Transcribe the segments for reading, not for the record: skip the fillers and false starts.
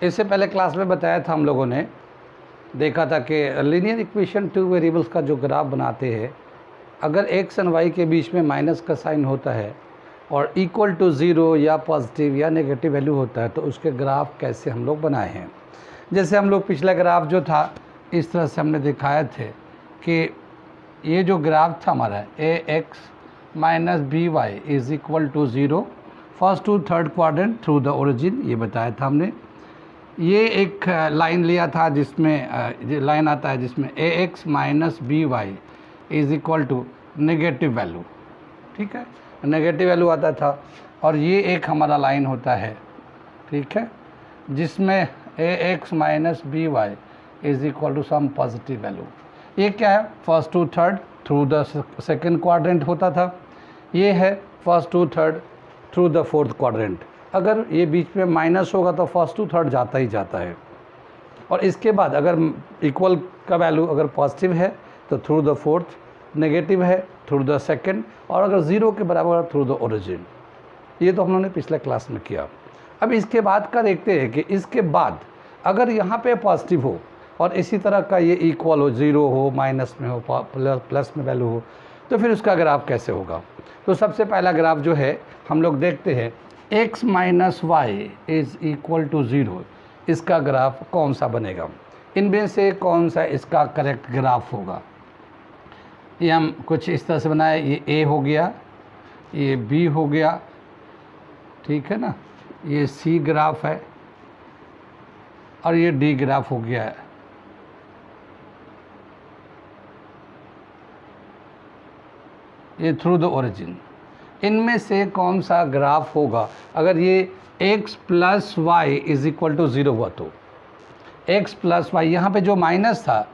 इससे पहले क्लास में बताया था हम लोगों ने, देखा था कि लीनियर इक्वेशन टू वेरिएबल्स का जो ग्राफ बनाते हैं, अगर एक्स एंड वाई के बीच में माइनस का साइन होता है और इक्वल टू ज़ीरो या पॉजिटिव या नेगेटिव वैल्यू होता है तो उसके ग्राफ कैसे हम लोग बनाए हैं। जैसे हम लोग पिछला ग्राफ जो था इस तरह से हमने दिखाए थे कि ये जो ग्राफ था हमारा A X minus B Y is equal to zero first to third quadrant through the origin, ये बताया था हमने। ये एक लाइन लिया था जिसमें लाइन आता है जिसमें A X minus B Y is equal to negative value, ठीक है, नेगेटिव वैल्यू आता था। और ये एक हमारा लाइन होता है, ठीक है, जिसमें A X minus B Y is equal to some positive value. ये क्या है, first to third through the second quadrant होता था। ये है first to third through the fourth quadrant. अगर ये बीच में माइनस होगा तो फर्स्ट टू थर्ड जाता ही जाता है। और इसके बाद अगर इक्वल का वैल्यू अगर पॉजिटिव है तो थ्रू द फोर्थ, नेगेटिव है थ्रू द सेकंड, और अगर ज़ीरो के बराबर थ्रू द ओरिजिन। ये तो हम लोगों ने पिछले क्लास में किया। अब इसके बाद का देखते हैं कि इसके बाद अगर यहाँ पे पॉजिटिव हो और इसी तरह का ये इक्वल हो, ज़ीरो हो, माइनस में हो, प्लस में वैल्यू हो, तो फिर उसका ग्राफ कैसे होगा। तो सबसे पहला ग्राफ जो है हम लोग देखते हैं x minus Y is equal to zero, इसका ग्राफ कौन सा बनेगा, इनमें से कौन सा इसका करेक्ट ग्राफ होगा। ये हम कुछ इस तरह से बनाए, ये a हो गया, ये b हो गया, ठीक है ना, ये c ग्राफ है और ये d ग्राफ हो गया है। ये थ्रू द ओरिजिन। इनमें से कौन सा ग्राफ होगा अगर ये x plus Y is equal to zero हुआ तो। x प्लस वाई, यहाँ पे जो माइनस था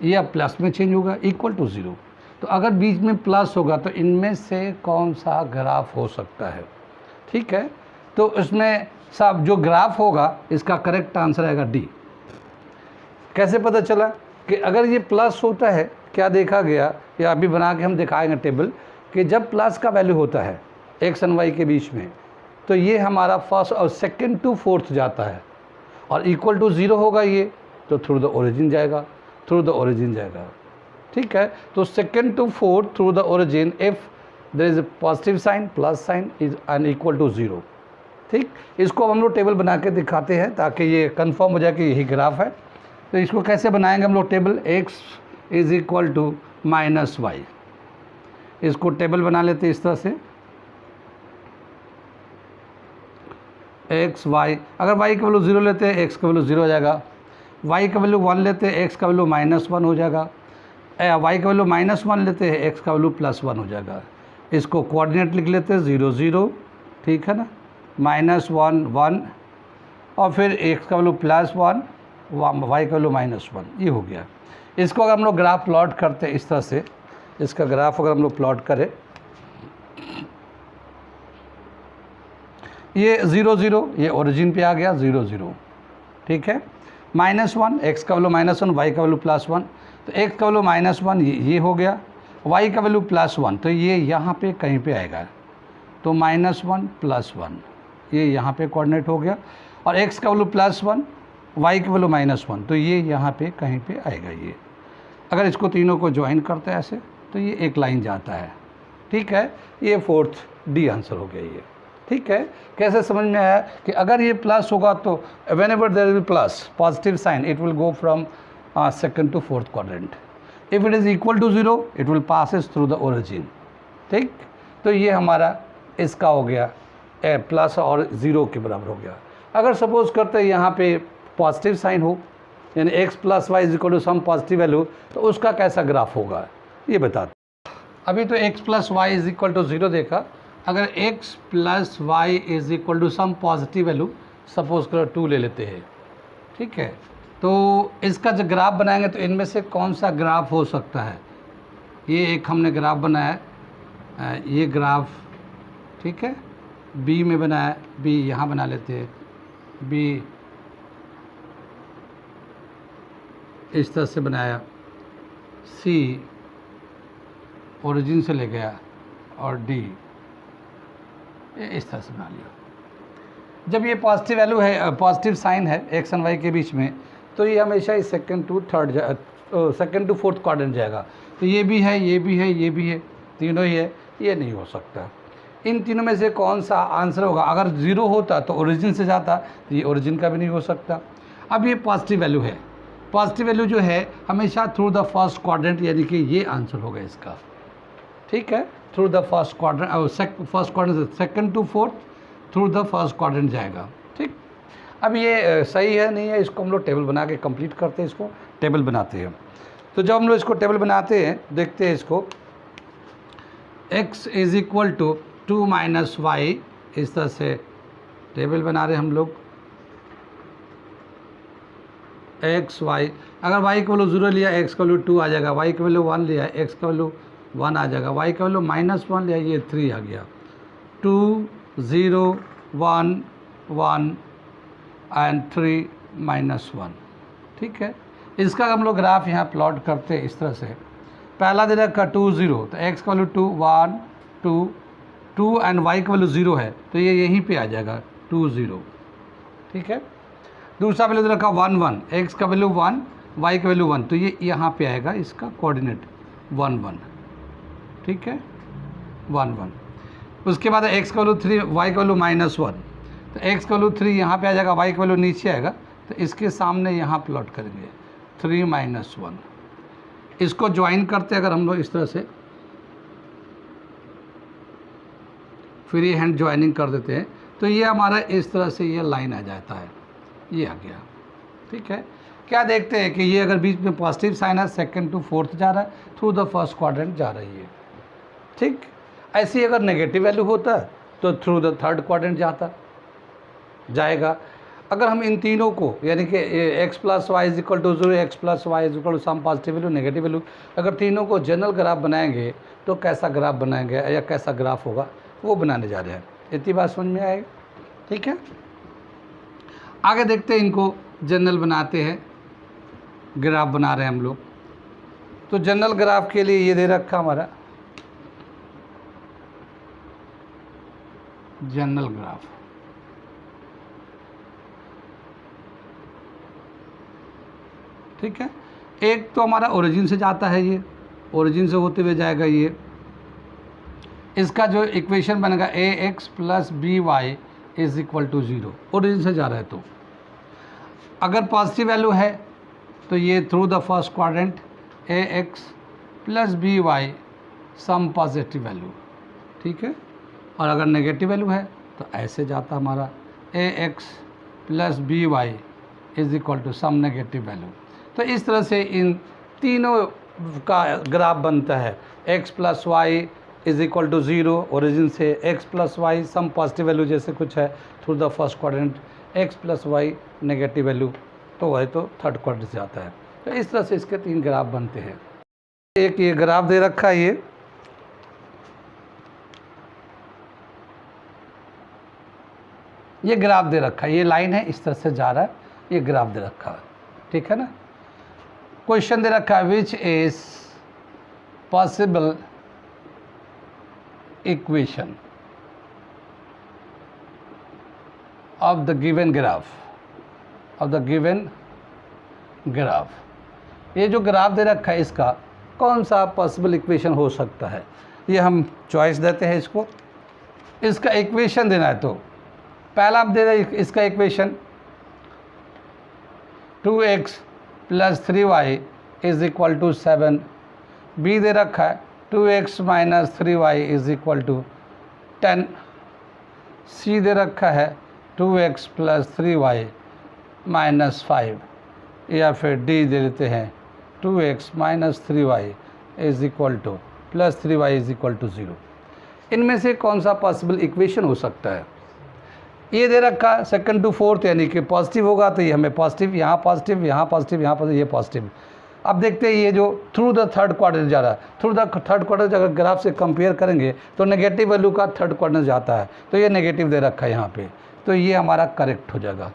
ये अब प्लस में चेंज होगा, इक्वल टू ज़ीरो। तो अगर बीच में प्लस होगा तो इनमें से कौन सा ग्राफ हो सकता है, ठीक है। तो इसमें सब जो ग्राफ होगा इसका करेक्ट आंसर आएगा डी। कैसे पता चला कि अगर ये प्लस होता है, क्या देखा गया, या अभी बना के हम दिखाएंगे टेबल, कि जब प्लस का वैल्यू होता है एक्स एंड वाई के बीच में तो ये हमारा फर्स्ट और सेकंड टू फोर्थ जाता है, और इक्वल टू ज़ीरो होगा ये तो थ्रू द ओरिजिन जाएगा, थ्रू द ओरिजिन जाएगा, ठीक है। तो second to fourth through the origin if there is a positive sign plus sign is an equal to zero, ठीक। इसको अब हम लोग टेबल बना के दिखाते हैं ताकि ये कंफर्म हो जाए कि यही ग्राफ है। तो इसको कैसे बनाएंगे हम लोग table, x is equal to minus Y, इसको टेबल बना लेते हैं इस तरह से, x y, अगर y का वैल्यू ज़ीरो लेते हैं x का वैल्यू ज़ीरो हो जाएगा, y का वैल्यू 1 लेते हैं x का वैल्यू -1 हो जाएगा, y का वैल्यू -1 लेते हैं x का वैल्यू +1 हो जाएगा। इसको कोऑर्डिनेट लिख लेते हैं 0 0, ठीक है ना, -1 1, और फिर x का वैल्यू +1, y का वैल्यू -1, ये हो गया। इसको अगर हम लोग ग्राफ प्लॉट करते हैं इस तरह से, इसका ग्राफ अगर हम लोग प्लॉट करें, ये 0 0, ये ओरिजिन पे आ गया 0 0, ठीक है, -1, x का वैल्यू -1, y का वैल्यू +1, तो x का वैल्यू -1 ये हो गया, y का वैल्यू +1 तो ये यहाँ पे कहीं पे आएगा, तो -1 +1 ये यहाँ पे कोऑर्डिनेट हो गया, और x का वैल्यू +1, y का वैल्यू -1 तो ये यहाँ पे कहीं पे आएगा। ये अगर इसको तीनों को ज्वाइन करते हैं ऐसे तो ये एक लाइन जाता है, ठीक है। ये फोर्थ डी आंसर हो गया ये, ठीक है। कैसे समझ में आया कि अगर ये प्लस होगा तो whenever there will plus positive sign it will go from second to fourth quadrant, if it is equal to zero it will passes through the origin, ठीक। तो ये हमारा इसका हो गया प्लस और ज़ीरो के बराबर हो गया। अगर सपोज करते हैं यहाँ पे पॉजिटिव साइन हो, यानी x plus Y is equal to some positive value, तो उसका कैसा ग्राफ होगा ये बताते। अभी तो x plus Y is equal to zero देखा, अगर x plus Y is equal to some positive value, suppose करो 2 ले लेते हैं, ठीक है, तो इसका जो ग्राफ बनाएंगे तो इनमें से कौन सा ग्राफ हो सकता है। ये एक हमने ग्राफ बनाया, ये ग्राफ, ठीक है, b में बनाया, b यहाँ बना लेते हैं, b इस तरह से बनाया, C ओरिजिन से ले गया, और D ये इस तरह से बना लिया। जब ये पॉजिटिव वैल्यू है, पॉजिटिव साइन है एक्स एंड वाई के बीच में, तो ये हमेशा इस सेकंड टू फोर्थ क्वाड्रेंट जाएगा। तो ये भी है, ये भी है, ये भी है, तीनों ही है, ये नहीं हो सकता। इन तीनों में से कौन सा आंसर होगा? अगर ज़ीरो होता तो ओरिजिन से जाता, तो ये ओरिजिन का भी नहीं हो सकता। अब ये पॉजिटिव वैल्यू है, पॉजिटिव वैल्यू जो है हमेशा थ्रू द फर्स्ट क्वाड्रेंट, यानी कि ये आंसर होगा इसका, ठीक है। Through the first quadrant, first quadrant से second to fourth through the first quadrant जाएगा, ठीक। अब ये सही है नहीं है, इसको हम लोग टेबल बना के कंप्लीट करते हैं, इसको टेबल बनाते हैं। तो जब हम लोग इसको टेबल बनाते हैं, देखते हैं इसको, x is equal to 2 minus Y, इस तरह से टेबल बना रहे हम लोग। एक्स वाई, अगर y का वैल्यू 0 लिया x का वैल्यू 2 आ जाएगा, y का वैल्यू 1 लिया x का वैल्यू 1 आ जाएगा, y का वैल्यू -1 लिया ये 3 आ गया। 2 0 1 1 एंड 3 -1, ठीक है। इसका हम लोग ग्राफ यहाँ प्लॉट करते हैं इस तरह से। पहला दे रखा 2 0, तो x का वैल्यू 2 1 2 2 एंड y का वैल्यू 0 है, तो ये यहीं पे आ जाएगा 2 0, ठीक है। दूसरा वैल्यू दे रखा 1 1, x का वैल्यू 1 y का वैल्यू 1, तो ये यहाँ पे आएगा इसका कोऑर्डिनेट 1 1, ठीक है, 1 1। उसके बाद x का वैल्यू 3 y का वैल्यू -1, तो x का वैल्यू 3 यहाँ पे आ जाएगा, y का वैल्यू नीचे आएगा, तो इसके सामने यहाँ प्लॉट करेंगे 3 -1। इसको ज्वाइन करते हैं अगर हम लोग इस तरह से, फ्री हैंड ज्वाइनिंग कर देते हैं, तो ये हमारा इस तरह से ये लाइन आ जाता है, ये आ गया, ठीक है। क्या देखते हैं कि ये अगर बीच में पॉजिटिव साइन है, सेकंड टू फोर्थ जा रहा है, थ्रू द फर्स्ट क्वाड्रेंट जा रही है, ठीक। ऐसी अगर नेगेटिव वैल्यू होता तो थ्रू द थर्ड क्वाड्रेंट जाएगा। अगर हम इन तीनों को, यानी कि x + y = 0, x + y = some positive value negative value, अगर तीनों को जनरल ग्राफ बनाएंगे तो कैसा ग्राफ बनाएंगे या कैसा ग्राफ होगा वो बनाने जा रहे हैं। इतनी बात समझ में आएगी, ठीक है। आगे देखते हैं, इनको जनरल बनाते हैं, ग्राफ बना रहे हैं हम लोग। तो जनरल ग्राफ के लिए ये दे रखा हमारा जनरल ग्राफ, ठीक है। एक तो हमारा ओरिजिन से जाता है, ये ओरिजिन से होते हुए जाएगा, ये इसका जो इक्वेशन बनेगा ax + by = 0, ओरिजिन से जा रहा है। तो अगर पॉजिटिव वैल्यू है तो ये through the first quadrant ax + by some positive value, ठीक है। और अगर नेगेटिव वैल्यू है तो ऐसे जाता हमारा ax + by = some negative value. तो इस तरह से इन तीनों का ग्राफ बनता है। x + y = 0 ओरिजिन से, x + y some positive value जैसे कुछ है through the first quadrant, x + y negative value तो वही तो थर्ड क्वाड्रेंट से आता है। तो इस तरह से इसके 3 ग्राफ बनते हैं। एक ये ग्राफ दे रखा है, ये ग्राफ दे रखा है, ये लाइन है इस तरह से जा रहा है, ये ग्राफ दे रखा है, ठीक है ना। क्वेश्चन दे रखा है which is possible equation of the given graph, ये जो ग्राफ दे रखा है इसका कौन सा पॉसिबल इक्वेशन हो सकता है, ये हम चॉइस देते हैं इसको। इसका इक्वेशन देना है, तो पहला आप दे रहे हैं इसका इक्वेशन 2x + 3y = 7, बी दे रखा है 2x - 3y = 10, सी दे रखा है 2x + 3y - 5, या फिर डी दे देते हैं 2x - 3y + 3y = 0। इनमें से कौन सा पॉसिबल इक्वेशन हो सकता है? ये दे रखा सेकंड टू फोर्थ, यानी कि पॉजिटिव होगा तो ये हमें पॉजिटिव, यहाँ पॉजिटिव, यहाँ पॉजिटिव, यहाँ पॉजिटिव, ये पॉजिटिव। अब देखते हैं ये जो थ्रू द थर्ड क्वाड्रेंट जा रहा है, थ्रू द थर्ड क्वाड्रेंट अगर ग्राफ से कंपेयर करेंगे तो नेगेटिव वैल्यू का थर्ड क्वाड्रेंट जाता है, तो ये नेगेटिव दे रखा है यहाँ पे, तो ये हमारा करेक्ट हो जाएगा,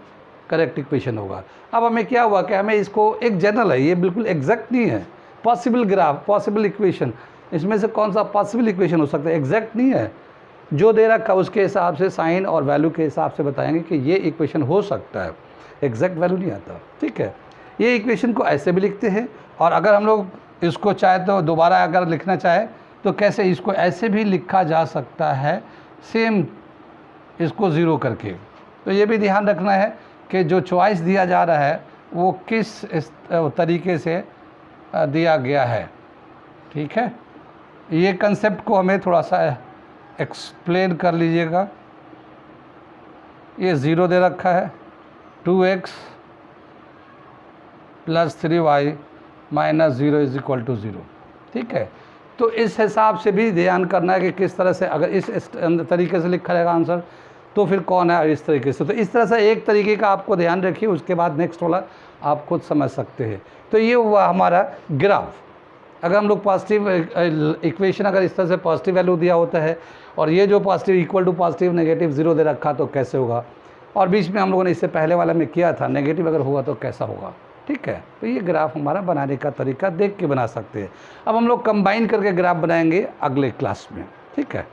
करेक्ट इक्वेशन होगा। अब हमें क्या हुआ कि हमें इसको, एक जनरल है, ये बिल्कुल एग्जैक्ट नहीं है। पॉसिबल ग्राफ, पॉसिबल इक्वेशन, इसमें से कौन सा पॉसिबल इक्वेशन हो सकता है, एग्जैक्ट नहीं है। जो दे रखा उसके हिसाब से साइन और वैल्यू के हिसाब से बताएंगे कि ये इक्वेशन हो सकता है, एग्जैक्ट वैल्यू नहीं आता, ठीक है। ये इक्वेशन को ऐसे भी लिखते हैं, और अगर हम लोग इसको चाहे तो दोबारा अगर लिखना चाहे तो कैसे इसको ऐसे भी लिखा जा सकता है, सेम इसको ज़ीरो करके। तो ये भी ध्यान रखना है कि जो चॉइस दिया जा रहा है वो किस इस तरीके से दिया गया है, ठीक है। ये कंसेप्ट को हमें थोड़ा सा एक्सप्लेन कर लीजिएगा। ये ज़ीरो दे रखा है, 2x + 3y - 0 = 0, ठीक है। तो इस हिसाब से भी ध्यान करना है कि किस तरह से, अगर इस तरीके से लिखा रहेगा आंसर तो फिर कौन है, और इस तरीके से। तो इस तरह से एक तरीके का आपको ध्यान रखिए, उसके बाद नेक्स्ट वाला आप खुद समझ सकते हैं। तो ये हुआ हमारा ग्राफ। अगर हम लोग पॉजिटिव इक्वेशन, अगर इस तरह से पॉजिटिव वैल्यू दिया होता है और ये जो positive equal to positive negative 0 दे रखा तो कैसे होगा, और बीच में हम लोगों ने इससे पहले वाला में किया था नेगेटिव अगर हुआ तो कैसा होगा, ठीक है। तो ये ग्राफ हमारा बनाने का तरीका देख के बना सकते हैं। अब हम लोग कंबाइन करके ग्राफ बनाएंगे अगले क्लास में, ठीक है।